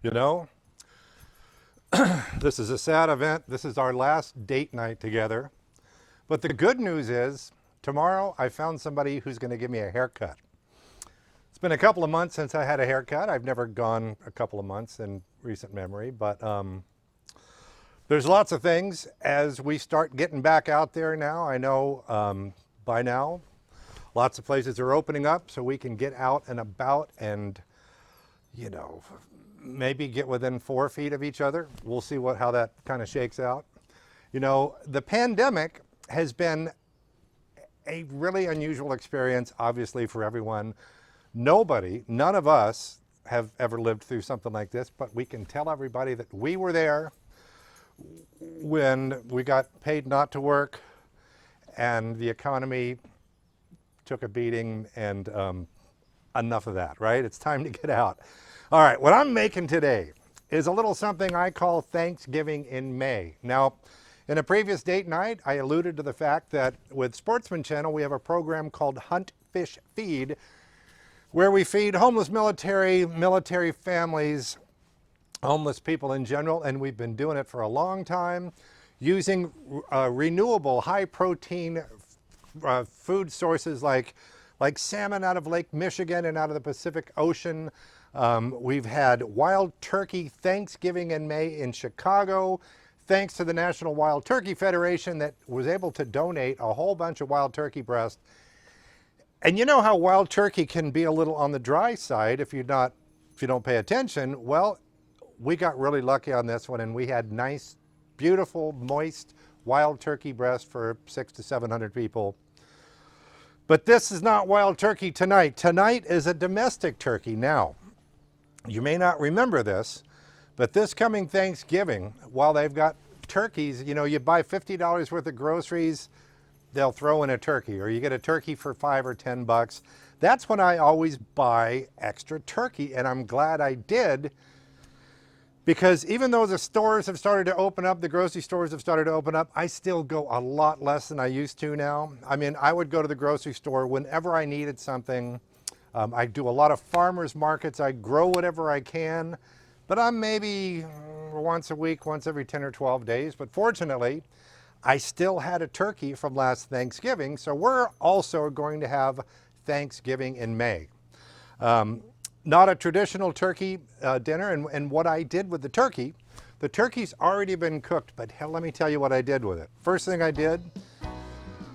You know, this is a sad event. This is our last date night together. But the good news is, tomorrow I found somebody who's going to give me a haircut. It's been a couple of months since I had a haircut. I've never gone a couple of months in recent memory, but there's lots of things as we start getting back out there now. I know by now, lots of places are opening up so we can get out and about and, you know, maybe get within 4 feet of each other. We'll see how that kind of shakes out. You know, the pandemic has been a really unusual experience, obviously, for everyone. None of us have ever lived through something like this, but we can tell everybody that we were there when we got paid not to work and the economy took a beating, and enough of that, right? It's time to get out. All right, what I'm making today is a little something I call Thanksgiving in May. Now, in a previous date night, I alluded to the fact that with Sportsman Channel, we have a program called Hunt, Fish, Feed, where we feed homeless military families, homeless people in general, and we've been doing it for a long time using renewable, high-protein food sources like salmon out of Lake Michigan and out of the Pacific Ocean. We've had wild turkey Thanksgiving in May in Chicago, thanks to the National Wild Turkey Federation that was able to donate a whole bunch of wild turkey breast. And you know how wild turkey can be a little on the dry side if you don't pay attention. Well, we got really lucky on this one, and we had nice, beautiful, moist wild turkey breast for 600 to 700 people. But this is not wild turkey tonight. Tonight is a domestic turkey. Now, you may not remember this, but this coming Thanksgiving, while they've got turkeys, you know, you buy $50 worth of groceries, they'll throw in a turkey, or you get a turkey for $5 or $10. That's when I always buy extra turkey, and I'm glad I did, because even though the stores have started to open up, the grocery stores have started to open up, I still go a lot less than I used to now. I mean, I would go to the grocery store whenever I needed something. I do a lot of farmers markets. I grow whatever I can, but I'm maybe once a week, once every 10 or 12 days. But fortunately, I still had a turkey from last Thanksgiving, so we're also going to have Thanksgiving in May. Not a traditional turkey dinner, and what I did with the turkey's already been cooked, but hell, let me tell you what I did with it. First thing I did,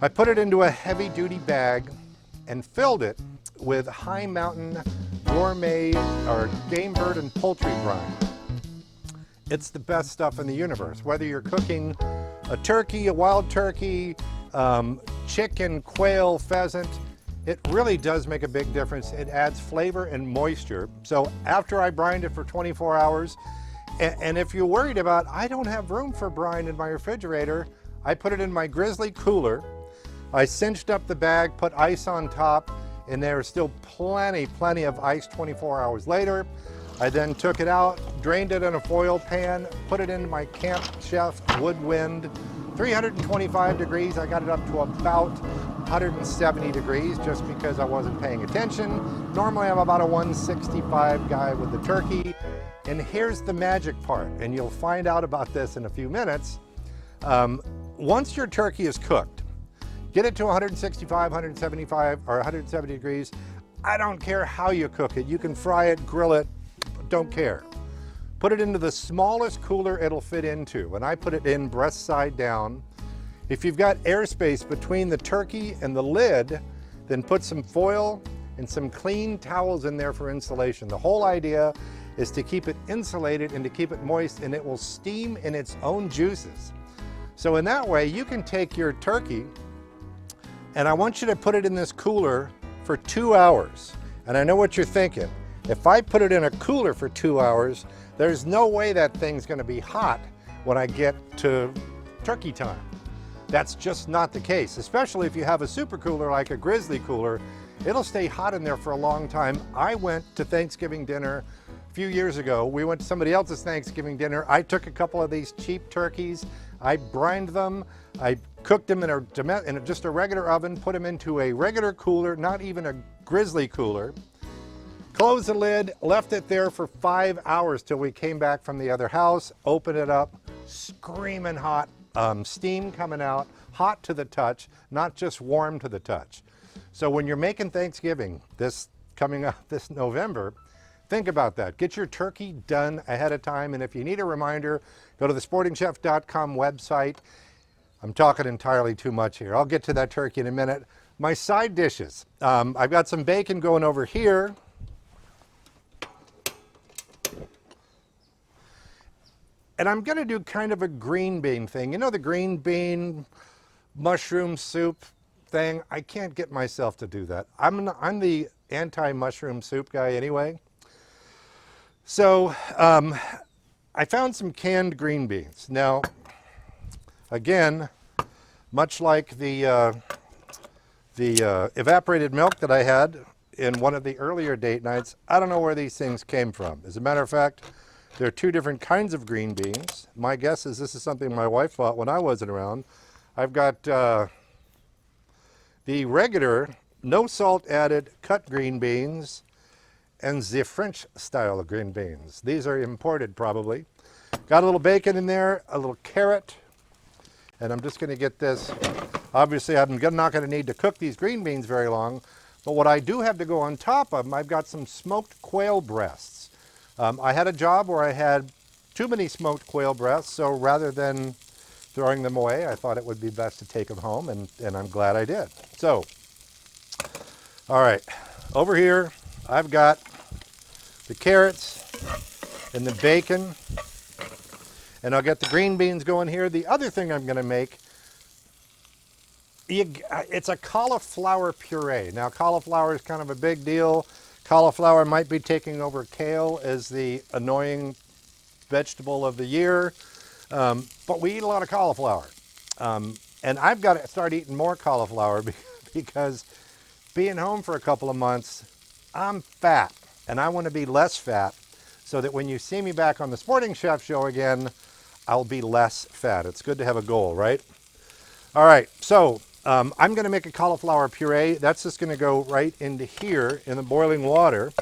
I put it into a heavy-duty bag and filled it with High Mountain gourmet or game bird and poultry brine. It's the best stuff in the universe. Whether you're cooking a turkey, a wild turkey, chicken, quail, pheasant, it really does make a big difference. It adds flavor and moisture. So after I brined it for 24 hours, and if you're worried about, I don't have room for brine in my refrigerator, I put it in my Grizzly cooler. I cinched up the bag, put ice on top, and there's still plenty of ice 24 hours later. I then took it out, drained it in a foil pan, put it into my Camp Chef Woodwind, 325 degrees. I got it up to about 170 degrees just because I wasn't paying attention. Normally I'm about a 165 guy with the turkey. And here's the magic part, and you'll find out about this in a few minutes. Once your turkey is cooked, get it to 165, 175, or 170 degrees. I don't care how you cook it. You can fry it, grill it, don't care. Put it into the smallest cooler it'll fit into, and I put it in breast side down. If you've got airspace between the turkey and the lid, then put some foil and some clean towels in there for insulation. The whole idea is to keep it insulated and to keep it moist, and it will steam in its own juices. So in that way, you can take your turkey, and I want you to put it in this cooler for 2 hours. And I know what you're thinking. If I put it in a cooler for 2 hours, there's no way that thing's gonna be hot when I get to turkey time. That's just not the case, especially if you have a super cooler like a Grizzly cooler. It'll stay hot in there for a long time. I went to Thanksgiving dinner a few years ago. We went to somebody else's Thanksgiving dinner. I took a couple of these cheap turkeys, I brined them, I cooked them in just a regular oven, put them into a regular cooler, not even a Grizzly cooler. Closed the lid, left it there for 5 hours till we came back from the other house, opened it up, screaming hot, steam coming out, hot to the touch, not just warm to the touch. So when you're making Thanksgiving, this coming up this November, think about that. Get your turkey done ahead of time, and if you need a reminder, go to the SPORTINGCHEF.com website. I'm talking entirely too much here. I'll get to that turkey in a minute. My side dishes. I've got some bacon going over here. And I'm going to do kind of a green bean thing. You know, the green bean mushroom soup thing? I can't get myself to do that. I'm the anti-mushroom soup guy anyway. So I found some canned green beans. Now, again, much like the evaporated milk that I had in one of the earlier date nights, I don't know where these things came from. As a matter of fact, there are two different kinds of green beans. My guess is this is something my wife bought when I wasn't around. I've got the regular, no salt added, cut green beans, and the French style green beans. These are imported probably. Got a little bacon in there, a little carrot, and I'm just gonna get this. Obviously, I'm not gonna need to cook these green beans very long, but what I do have to go on top of them, I've got some smoked quail breasts. I had a job where I had too many smoked quail breasts, so rather than throwing them away, I thought it would be best to take them home, and I'm glad I did. So, all right, over here, I've got the carrots and the bacon, and I'll get the green beans going here. The other thing I'm gonna make, it's a cauliflower puree. Now, cauliflower is kind of a big deal. Cauliflower might be taking over kale as the annoying vegetable of the year, but we eat a lot of cauliflower. And I've got to start eating more cauliflower because being home for a couple of months, I'm fat, and I want to be less fat so that when you see me back on the Sporting Chef show again, I'll be less fat. It's good to have a goal, right? All right, so I'm going to make a cauliflower puree. That's just going to go right into here in the boiling water.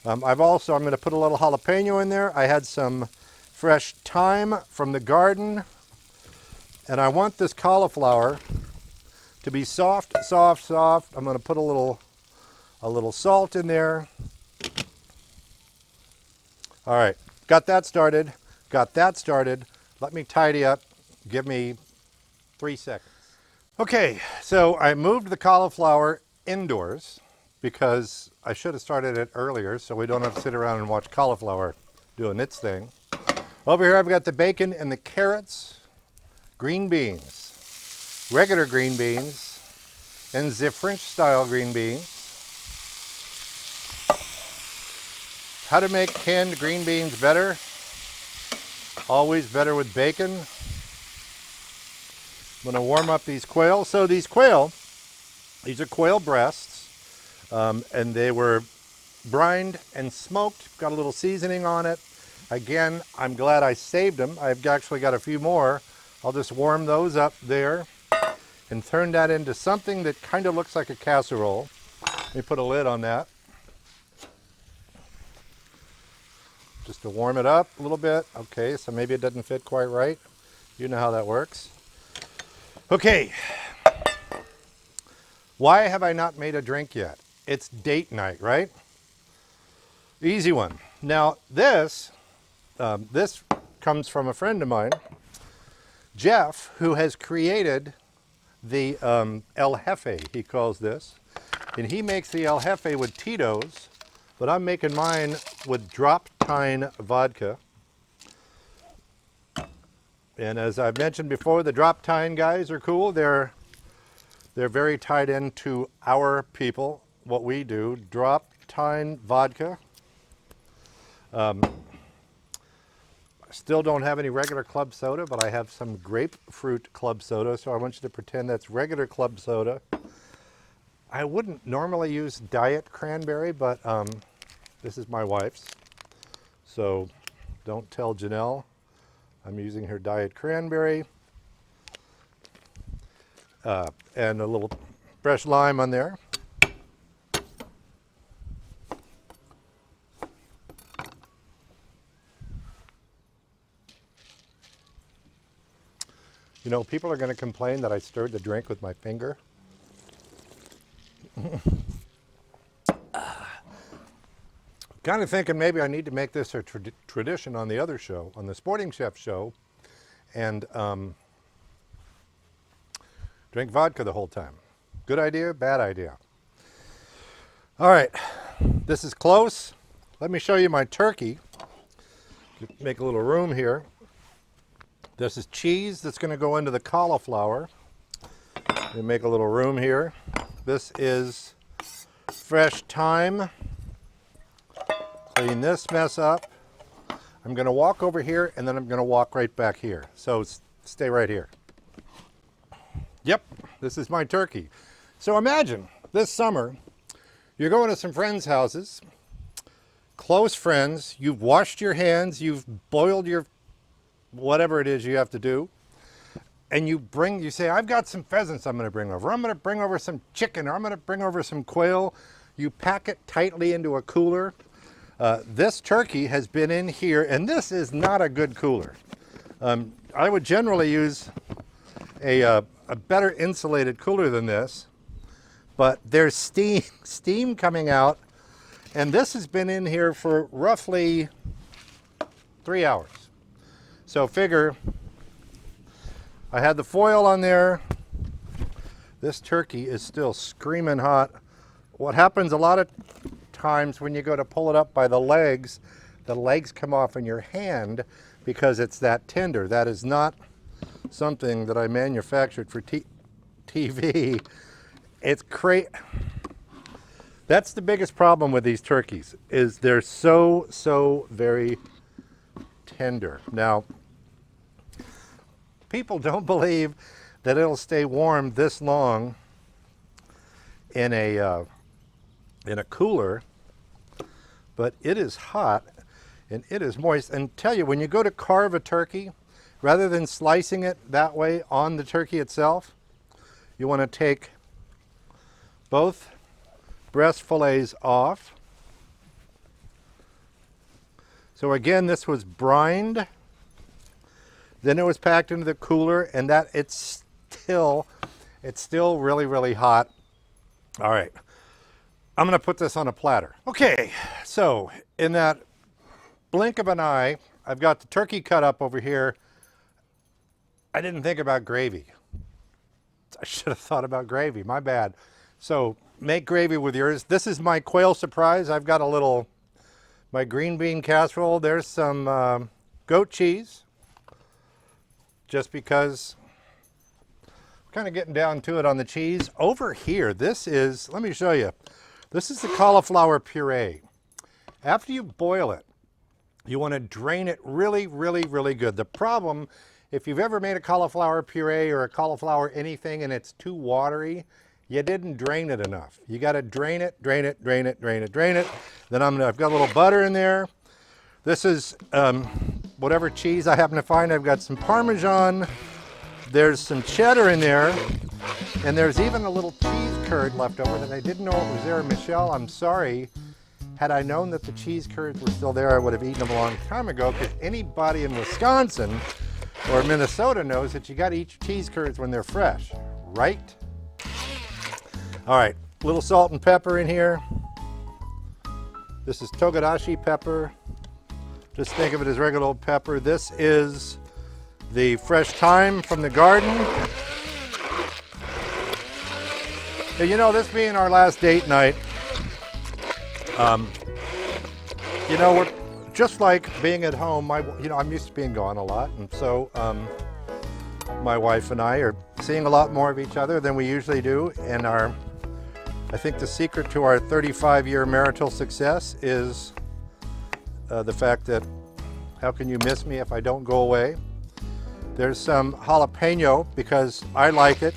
I'm going to put a little jalapeno in there. I had some fresh thyme from the garden, and I want this cauliflower to be soft, soft, soft. I'm going to put a little salt in there. All right, got that started. Let me tidy up. Give me 3 seconds. Okay, so I moved the cauliflower indoors because I should have started it earlier so we don't have to sit around and watch cauliflower doing its thing. Over here I've got the bacon and the carrots, green beans, regular green beans, and the French style green beans. How to make canned green beans better? Always better with bacon. I'm going to warm up these quail. So these are quail breasts, and they were brined and smoked. Got a little seasoning on it. Again, I'm glad I saved them. I've actually got a few more. I'll just warm those up there and turn that into something that kind of looks like a casserole. Let me put a lid on that. Just to warm it up a little bit. Okay, so maybe it doesn't fit quite right. You know how that works. Okay, why have I not made a drink yet? It's date night, right? Easy one. Now this comes from a friend of mine, Jeff, who has created the El Jefe, he calls this. And he makes the El Jefe with Tito's, but I'm making mine with drop tine vodka. And as I've mentioned before, the drop tine guys are cool. They're very tied into our people, what we do. Drop tine vodka. I still don't have any regular club soda, but I have some grapefruit club soda, so I want you to pretend that's regular club soda. I wouldn't normally use diet cranberry, but this is my wife's, so don't tell Janelle. I'm using her diet cranberry, and a little fresh lime on there. You know, people are going to complain that I stirred the drink with my finger. Kind of thinking maybe I need to make this a tradition on the other show, on the Sporting Chef show, and drink vodka the whole time. Good idea, bad idea. All right, this is close. Let me show you my turkey. Make a little room here. This is cheese that's going to go into the cauliflower. We make a little room here. This is fresh thyme. Clean this mess up. I'm going to walk over here and then I'm going to walk right back here. So stay right here. Yep, this is my turkey. So imagine this summer, you're going to some friends' houses, close friends, you've washed your hands, you've boiled your whatever it is you have to do, and you say, I've got some pheasants I'm going to bring over. I'm going to bring over some chicken, or I'm going to bring over some quail. You pack it tightly into a cooler. This turkey has been in here, and this is not a good cooler. I would generally use a better insulated cooler than this, but there's steam coming out, and this has been in here for roughly 3 hours. So figure, I had the foil on there. This turkey is still screaming hot. What happens a lot of times when you go to pull it up by the legs come off in your hand because it's that tender. That is not something that I manufactured for TV. It's crazy. That's the biggest problem with these turkeys, is they're so very tender. Now, people don't believe that it'll stay warm this long in a cooler, but it is hot and it is moist. And tell you, when you go to carve a turkey, rather than slicing it that way on the turkey itself, you want to take both breast fillets off. So again, this was brined, then it was packed into the cooler, and that it's still really hot. All right, I'm going to put this on a platter. Okay, so in that blink of an eye, I've got the turkey cut up over here. I didn't think about gravy. I should have thought about gravy, my bad. So make gravy with yours. This is my quail surprise. I've got my green bean casserole. There's some goat cheese, just because I'm kind of getting down to it on the cheese. Over here, let me show you. This is the cauliflower puree. After you boil it, you want to drain it really good. The problem, if you've ever made a cauliflower puree or a cauliflower anything and it's too watery, you didn't drain it enough. You got to drain it. Then I've got a little butter in there. This is whatever cheese I happen to find. I've got some Parmesan. There's some cheddar in there. And there's even a little cheese curd left over that I didn't know it was there. Michelle, I'm sorry. Had I known that the cheese curds were still there, I would have eaten them a long time ago, because anybody in Wisconsin or Minnesota knows that you got to eat your cheese curds when they're fresh, right? All right, a little salt and pepper in here. This is Togodashi pepper. Just think of it as regular old pepper. This is the fresh thyme from the garden. Now, you know, this being our last date night, you know, we're just like being at home. I'm used to being gone a lot, and so my wife and I are seeing a lot more of each other than we usually do. And I think the secret to our 35-year marital success is the fact that how can you miss me if I don't go away? There's some jalapeno because I like it.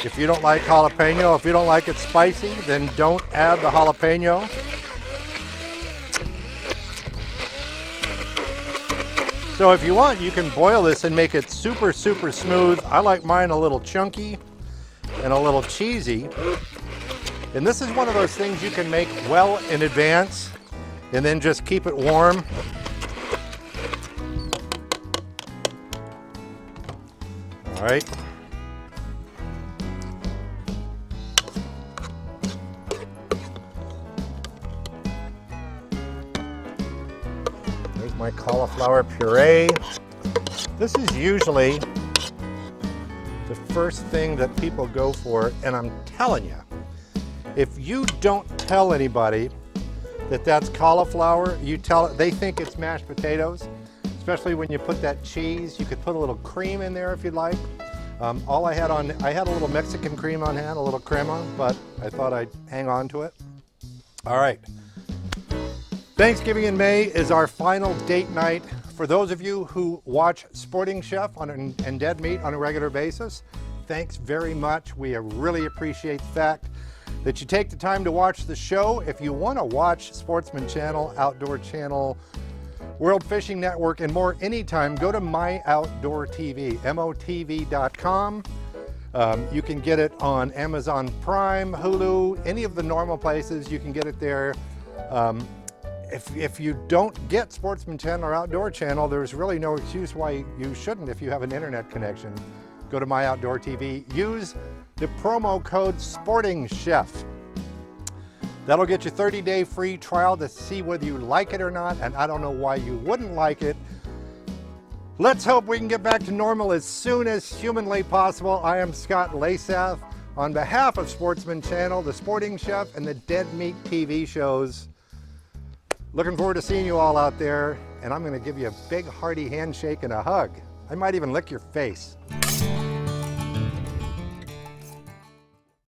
If you don't like jalapeno, if you don't like it spicy, then don't add the jalapeno. So if you want, you can boil this and make it super smooth. I like mine a little chunky and a little cheesy. And this is one of those things you can make well in advance and then just keep it warm. All right. There's my cauliflower puree. This is usually the first thing that people go for, and I'm telling you, if you don't tell anybody that that's cauliflower, they think it's mashed potatoes, especially when you put that cheese. You could put a little cream in there if you'd like. I had a little Mexican cream on hand, a little crema, but I thought I'd hang on to it. All right. Thanksgiving in May is our final date night. For those of you who watch Sporting Chef and Dead Meat on a regular basis, thanks very much. We really appreciate the fact that you take the time to watch the show. If you want to watch Sportsman Channel, Outdoor Channel, World Fishing Network, and more anytime, go to My Outdoor TV, motv.com. You can get it on Amazon Prime, Hulu, any of the normal places. You can get it there. If you don't get Sportsman Channel or Outdoor Channel, there's really no excuse why you shouldn't if you have an internet connection. Go to My Outdoor TV. Use the promo code SPORTINGCHEF. That'll get you 30-day free trial to see whether you like it or not, and I don't know why you wouldn't like it. Let's hope we can get back to normal as soon as humanly possible. I am Scott Lasath. On behalf of Sportsman Channel, the Sporting Chef, and the Dead Meat TV shows, looking forward to seeing you all out there, and I'm going to give you a big hearty handshake and a hug. I might even lick your face.